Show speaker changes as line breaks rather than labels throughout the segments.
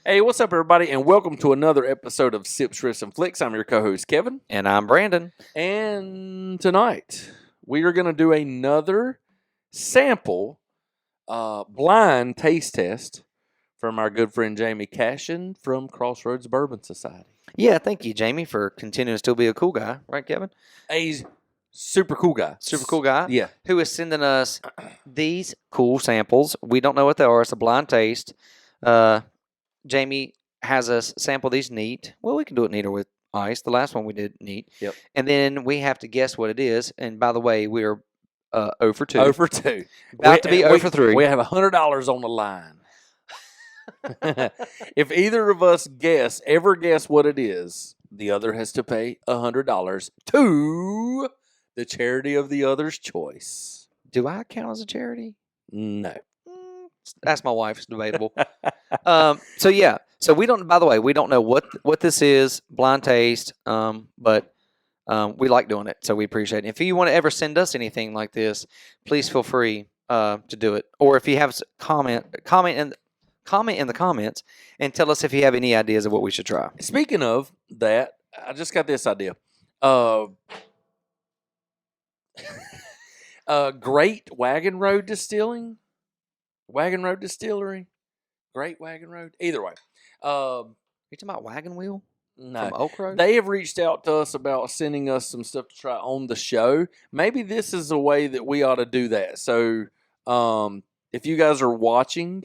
Hey, what's up, everybody, and welcome to another episode of Sips, Riffs, and Flix. I'm your co-host, Kevin.
And I'm Brandon.
And tonight, we are going to do another sample blind taste test from our good friend Jamie Cashin from Crossroads Bourbon Society.
Yeah, thank you, Jamie, for continuing to still be a cool guy. Right, Kevin?
He's super cool guy.
Super cool guy.
Yeah.
Who is sending us these cool samples. We don't know what they are. It's a blind taste. Jamie has us sample these neat. Well, we can do it neat or with ice. The last one we did neat.
Yep.
And then we have to guess what it is. And by the way, we are 0 for 2.
0 for 2.
About to be 0 for 3.
We have $100 on the line. If either of us ever guess what it is, the other has to pay $100 to the charity of the other's choice.
Do I count as a charity?
No.
That's my wife. It's debatable. So yeah. So we don't. By the way, we don't know what this is. Blind taste. But we like doing it, so we appreciate it. If you want to ever send us anything like this, please feel free to do it. Or if you have comment in the comments and tell us if you have any ideas of what we should try.
Speaking of that, I just got this idea. Great Wagon Road Distillery. Great Wagon Road. Either way.
You talking about Wagon Wheel?
No.
From Oak Road?
They have reached out to us about sending us some stuff to try on the show. Maybe this is a way that we ought to do that. So if you guys are watching,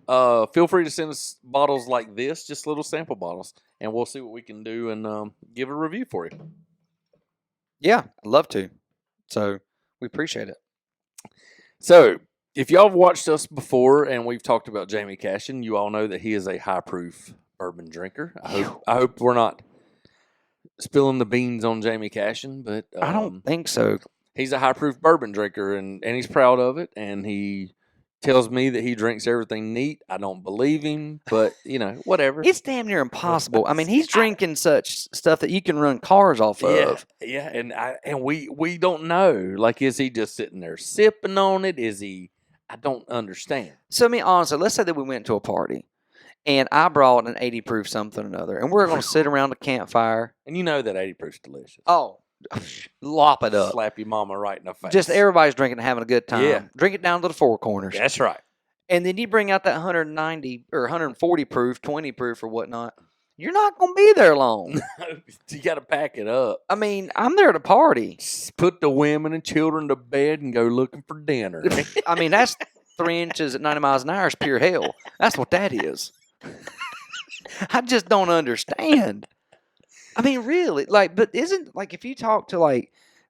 feel free to send us bottles like this, just little sample bottles, and we'll see what we can do and give a review for you.
Yeah, I'd love to. So we appreciate it.
So if y'all have watched us before and we've talked about Jamie Cashin, you all know that he is a high proof bourbon drinker. I hope we're not spilling the beans on Jamie Cashin, but
I don't think so.
He's a high proof bourbon drinker and he's proud of it, and he tells me that he drinks everything neat. I don't believe him, but whatever.
It's damn near impossible. I mean, he's drinking such stuff that you can run cars off of.
Yeah, and we don't know. Like, is he just sitting there sipping on it? Is he? I don't understand.
So, I mean, honestly, let's say that we went to a party, and I brought an 80 proof something or another, and we're going to sit around a campfire.
And you know that 80 proof's delicious.
Oh, lop it up.
Slap your mama right in the face.
Just everybody's drinking and having a good time.
Yeah.
Drink it down to the four corners.
That's right.
And then you bring out that 190 or 140 proof, 20 proof or whatnot. You're not going to be there long.
You got to pack it up.
I mean, I'm there to party.
Just put the women and children to bed and go looking for dinner.
I mean, that's 3 inches at 90 miles an hour is pure hell. That's what that is. I just don't understand. I mean, really, but isn't if you talk to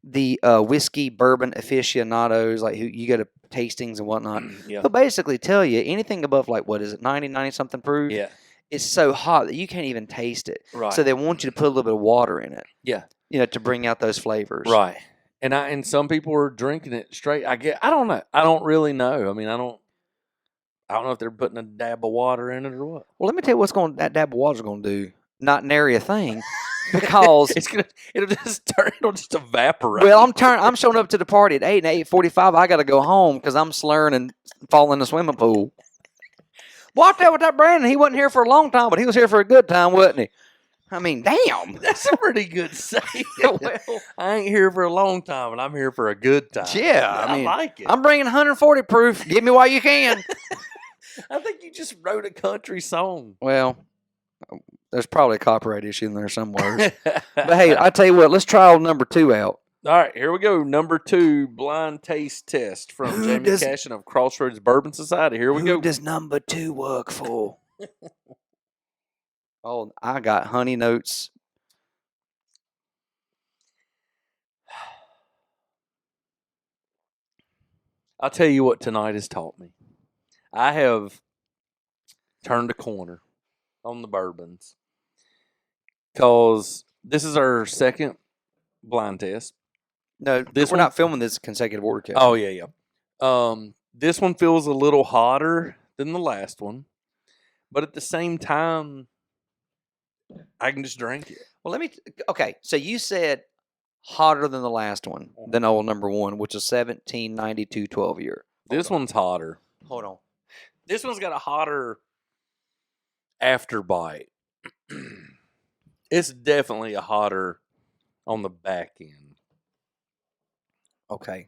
the whiskey bourbon aficionados, who you go to tastings and whatnot,
Yeah.
they'll basically tell you anything above 90 something proof.
Yeah.
It's so hot that you can't even taste it.
Right.
So they want you to put a little bit of water in it.
Yeah.
To bring out those flavors.
Right. And some people are drinking it straight. I don't know. I don't really know. I mean, I don't know if they're putting a dab of water in it or what.
Well, let me tell you that dab of water's going to do. Not nary a thing. Because
it'll just evaporate.
Well, I'm showing up to the party at 8 and 8:45. I got to go home because I'm slurring and falling in the swimming pool. Watch out with that Brandon. He wasn't here for a long time, but he was here for a good time, wasn't he? I mean, damn.
That's a pretty good saying.
Well,
I ain't here for a long time, and I'm here for a good time.
Yeah,
I like it.
I'm bringing 140 proof. Give me while you can.
I think you just wrote a country song.
Well, there's probably a copyright issue in there somewhere. But hey, I tell you what, let's try number 2 out.
All right, here we go. Number 2, blind taste test from Jamie Cashin of Crossroads Bourbon Society. Here we go.
Who does number 2 work for? Oh, I got honey notes.
I'll tell you what tonight has taught me. I have turned a corner on the bourbons because this is our second blind test.
No, we're not filming this consecutive order, Kevin.
Oh, yeah. This one feels a little hotter than the last one, but at the same time, I can just drink it.
Well, okay, so you said hotter than the last one, than old number 1, which is 1792 12 year.
This one's hotter.
Hold on.
This one's got a hotter after bite. It's definitely a hotter on the back end.
Okay.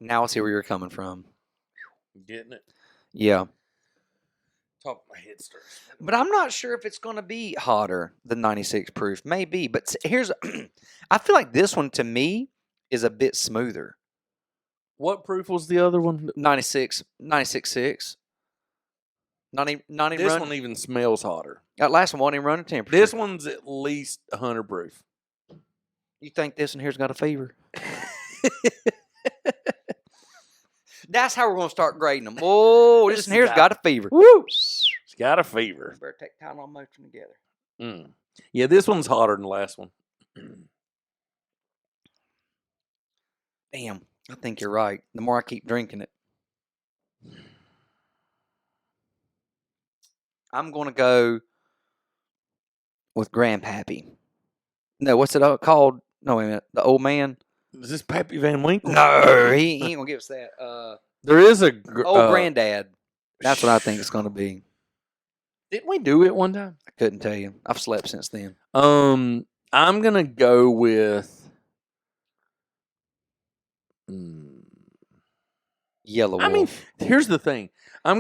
Now I see where you're coming from.
Getting it?
Yeah.
Top of my head starts.
But I'm not sure if it's going to be hotter than 96 proof. Maybe. But here's, I feel like this one to me is a bit smoother.
What proof was the other one?
96.6. Not even
This
run.
one even smells hotter.
That last one won't even run a temperature.
This one's at least 100 proof.
You think this one here's got a fever? That's how we're going to start grading them. Oh, this one here's got a fever.
Woo! It's got a fever.
Better take time on motion together.
Mm. Yeah, this one's hotter than the last one.
Damn, I think you're right. The more I keep drinking it. I'm going to go with Grandpappy. No, what's it called? No, wait a minute. The old man?
Is this Pappy Van Winkle?
No, he ain't going to give us that.
There is a...
Old Granddad. That's what I think it's going to be.
Didn't we do it one time?
I couldn't tell you. I've slept since then.
I'm going to go with...
Yellow Wolf.
I mean, here's the thing. I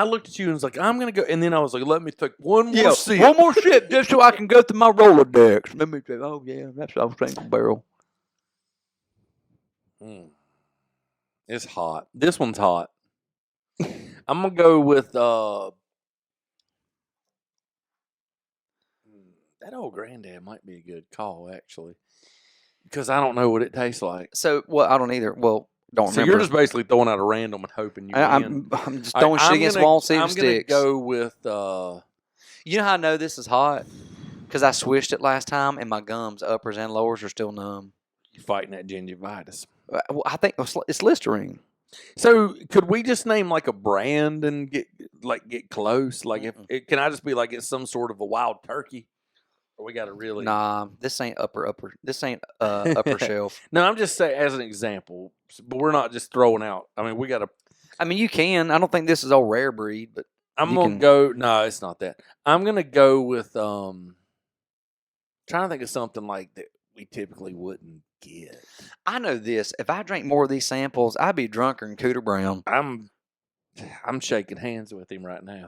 looked at you and was like, I'm gonna go, and then I was like, let me take one more sip.
One more sip just so I can go through my Rolodex. Let me say, oh yeah, that's our single barrel.
It's hot. This one's hot. I'm gonna go with that old Granddad might be a good call actually, because I don't know what it tastes like.
So, well, I don't either. Well, don't
So
remember.
you're just basically throwing out a random and hoping you win.
I'm just throwing shit against the wall and see if it sticks.
I'm gonna go with.
You know how I know this is hot? Because I swished it last time, and my gums, uppers and lowers, are still numb.
You're fighting that gingivitis.
Well, I think it's Listerine.
So could we just name like a brand and get close? Like can I just be like it's some sort of a wild turkey? Or we got to really
Nah, this ain't upper. This ain't upper shelf.
No, I'm just saying as an example, but we're not just throwing out. I mean, we got to.
I mean, you can. I don't think this is all rare breed, but
I'm gonna go. No, it's not that. I'm gonna go with trying to think of something like that we typically wouldn't get.
I know this. If I drank more of these samples, I'd be drunker than Cooter Brown.
I'm shaking hands with him right now.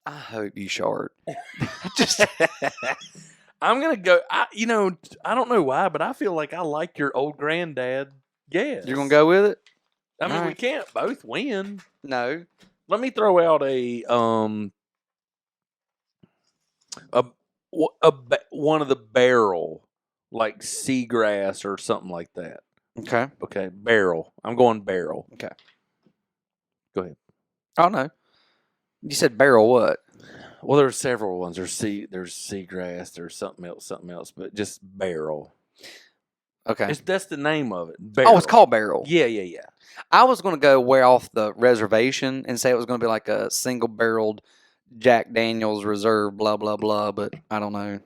I hope you short.
I'm gonna go. I don't know why, but I feel like I like your old Granddad guess.
You're gonna go with it?
I mean, we can't both win.
No.
Let me throw out one of the barrel, like seagrass or something like that.
Okay.
Okay, barrel. I'm going barrel.
Okay.
Go ahead.
Oh no. You said barrel what?
Well, there's several ones. There's seagrass. There's something else, but just barrel.
Okay.
That's the name of it. Barrel.
Oh, it's called barrel.
Yeah.
I was going to go way off the reservation and say it was going to be like a single-barreled Jack Daniel's Reserve, blah, blah, blah, but I don't know.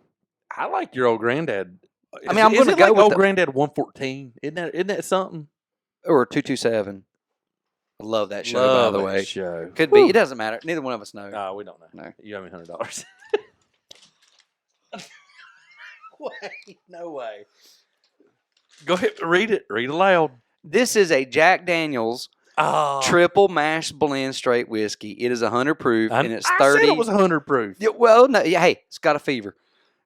I like your old Granddad.
I mean, I'm going to go
like
with
old Granddad 114. Isn't that something?
Or 227. I love that show,
Love
by the
that
way.
show.
Could be. It doesn't matter. Neither one of us know.
No, we don't know.
No.
You owe me $100. Wait, no way. Go ahead, read it. Read aloud.
This is a Jack Daniel's triple mash blend straight whiskey. It is 100 proof, and it's 30.
I said it was 100 proof.
Yeah, well, no, yeah, hey, it's got a fever.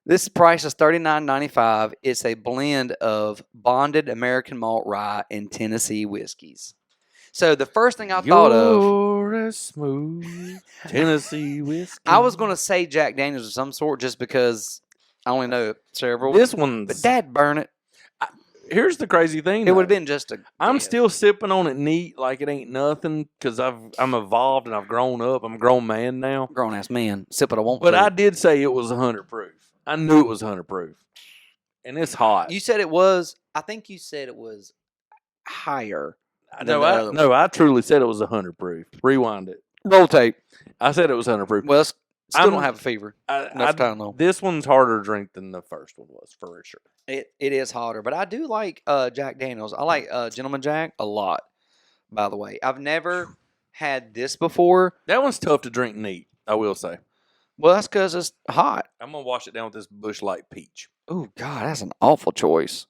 This price is $39.95. It's a blend of bonded American malt rye and Tennessee whiskeys. So the first thing I thought of,
you're a smooth Tennessee whiskey.
I was going to say Jack Daniel's of some sort just because I only know several.
This one's,
but Dad burn it.
Here's the crazy thing.
It would have been just a.
I'm still sipping on it neat, like it ain't nothing, because I'm evolved and I've grown up. I'm a grown man now.
Grown ass man. Sip what I want.
But I did say it was 100 proof. I knew it was 100 proof, and it's hot.
You said it was. I think you said it was higher.
No, I truly said it was 100 proof. Rewind it.
Roll tape.
I said it was 100 proof.
Well, still don't have a fever.
Enough time though. This one's harder to drink than the first one was, for sure.
It is harder, but I do like Jack Daniels. I like Gentleman Jack a lot, by the way. I've never had this before.
That one's tough to drink neat, I will say.
Well, that's because it's hot.
I'm going to wash it down with this Busch Light Peach.
Oh, God, that's an awful choice.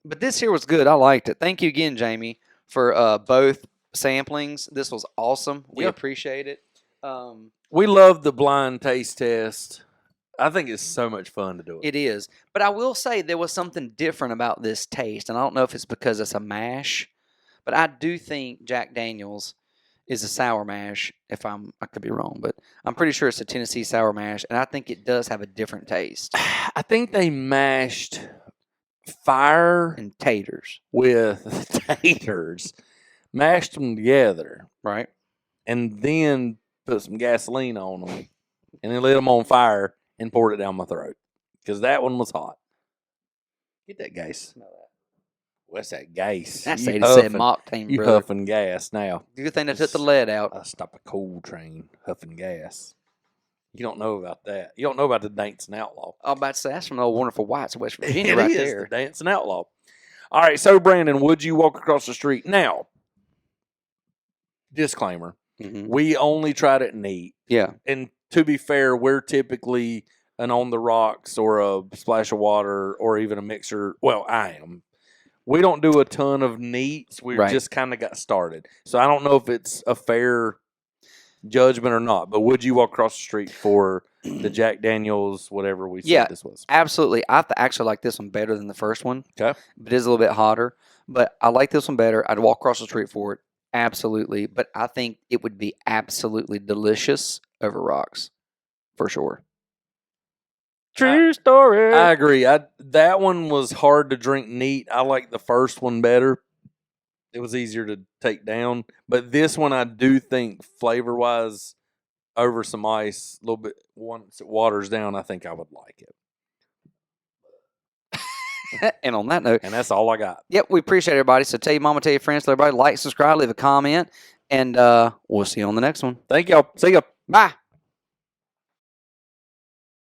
But this here was good. I liked it. Thank you again, Jamie, for both samplings. This was awesome. We appreciate it.
We love the blind taste test. I think it's so much fun to do it.
It is. But I will say there was something different about this taste. And I don't know if it's because it's a mash, but I do think Jack Daniel's is a sour mash. I could be wrong, but I'm pretty sure it's a Tennessee sour mash. And I think it does have a different taste.
I think they mashed fire
And taters.
with taters, mashed them together,
Right?
and then put some gasoline on them, and then lit them on fire and poured it down my throat because that one was hot. Get that gas. What's that gas?
That's
You
87
huffing-
Octane,
You
brother.
huffing gas now.
Good thing they took the lead out.
I stop a coal train huffing gas. You don't know about that. You don't know about the Dancing Outlaw.
I was about to say, that's from the old Wonderful Whites of West Virginia
It
right
is
there.
the Dancing Outlaw. All right, so Brandon, would you walk across the street? Now, disclaimer,
Mm-hmm.
we only tried it neat.
Yeah.
And to be fair, we're typically an on the rocks or a splash of water or even a mixer. Well, I am. We don't do a ton of neats. We
Right.
just kind of got started. So I don't know if it's a fair judgment or not, but would you walk across the street for the Jack Daniels, whatever we said this was?
Absolutely. I actually like this one better than the first one.
Okay.
But it is a little bit hotter. But I like this one better. I'd walk across the street for it. Absolutely. But I think it would be absolutely delicious over rocks. For sure. True story.
I agree. That one was hard to drink neat. I like the first one better. It was easier to take down. But this one I do think flavor-wise, over some ice, a little bit, once it waters down, I think I would like it.
And on that note,
And that's all I got.
yep, we appreciate everybody. So tell your mama, tell your friends, tell everybody, like, subscribe, leave a comment, and we'll see you on the next one.
Thank y'all. See ya.
Bye.